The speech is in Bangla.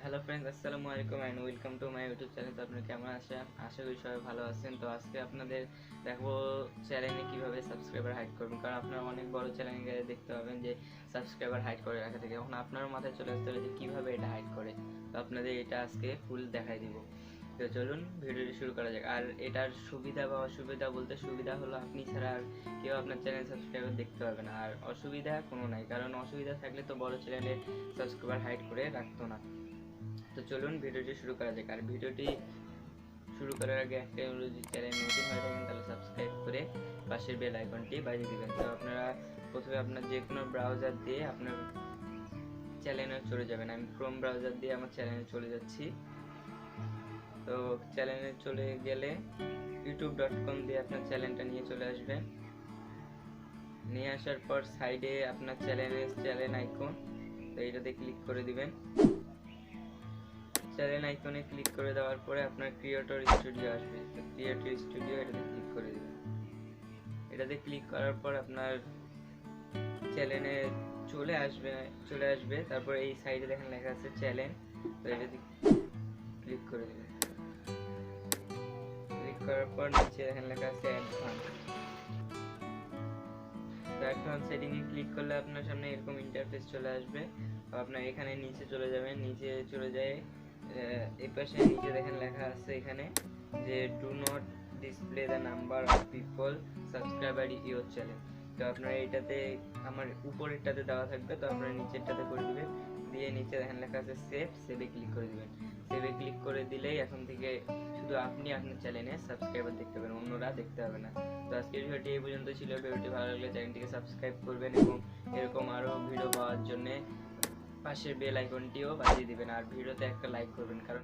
হ্যালো ফ্রেন্ডস, আসসালামু আলাইকুম and welcome to my YouTube channel. তো আপনারা কেমন আছেন? আশা করি সবাই ভালো আছেন। তো আজকে আপনাদের দেখো চ্যানেলে কিভাবে সাবস্ক্রাইবার হাইড করবেন, কারণ আপনারা অনেক বড় চ্যানেলে গেলে দেখতে পাবেন যে সাবস্ক্রাইবার হাইড করে রাখা থাকে। এখন আপনার মাথায় চলে আসতে হবে যে কীভাবে এটা হাইড করে। তো আপনাদের এটা আজকে ফুল দেখাই দিব। তো চলুন ভিডিওটি শুরু করা যাক। আর এটার সুবিধা বা অসুবিধা বলতে, সুবিধা হলো আপনি ছাড়া আর কেউ আপনার চ্যানেল সাবস্ক্রাইবার দেখতে পাবে না, আর অসুবিধা কোনো নাই, কারণ অসুবিধা থাকলে তো বড় চ্যানেলের সাবস্ক্রাইবার হাইড করে রাখতো না। তো চলুন ভিডিওটি শুরু করা যাক। আর ভিডিওটি শুরু করার আগে একটা অনুরোধ, চ্যানেল নতুন হয়ে থাকেন তাহলে সাবস্ক্রাইব করে পাশের বেল আইকনটি বাজিয়ে দিবেন। তো আপনারা প্রথমে আপনার যে কোনো ব্রাউজার দিয়ে আপনার চ্যানেলে চলে যাবেন। আমি ক্রোম ব্রাউজার দিয়ে আমার চ্যানেলে চলে যাচ্ছি। তো চ্যানেলে চলে গেলে youtube.com দিয়ে আপনার চ্যানেলটা নিয়ে চলে আসবেন। নিয়ে আসার পর সাইডে আপনার চ্যানেল আইকন, তো এইটাতে ক্লিক করে দিবেন। চ্যানেল আইকনে ক্লিক করে দেওয়ার পরে আপনার ক্রিয়েটর স্টুডিও আসবে। তো ক্রিয়েটর স্টুডিও এটাতে ক্লিক করে দিবেন। এটাতে ক্লিক করার পর আপনার চ্যানেলে চলে আসবে। তারপর এই সাইডে দেখেন লেখা আছে চ্যানেল, তো এটাতে ক্লিক করে দিবেন। ক্লিক করার পর নিচে দেখেন লেখা আছে অ্যাডভান্স। তো অ্যাডভান্স সেটিং এ ক্লিক করলে আপনার সামনে এরকম ইন্টারফেস চলে আসবে। আপনার এখানে নিচে চলে যাবেন। নিচে চলে যায় এই পাশে নিচে দেখেন লেখা আছে এখানে যে do not display the number of people subscriber your channel. তো আপনারা এইটাতে আমার উপরেরটাতে দেওয়া থাকবে, তো আপনারা নিচেরটাতে করে দিবেন। দিয়ে নিচে দেখেন লেখা আছে সেভে ক্লিক করে দিবেন। সেভে ক্লিক করে দিলেই এখন থেকে শুধু আপনি আপনার চ্যানেলে সাবস্ক্রাইবার দেখতে পাবেন, অন্যরা দেখতে হবে না। তো আজকের ভিডিওটি এই পর্যন্ত ছিল। ভিডিওটি ভালো লাগলে চ্যানেলটিকে সাবস্ক্রাইব করবেন এবং এরকম আরও ভিডিও পাওয়ার জন্য পাশের বেল আইকনটিও বাজিয়ে দিবেন। আর ভিডিওতে একটা লাইক করবেন, কারণ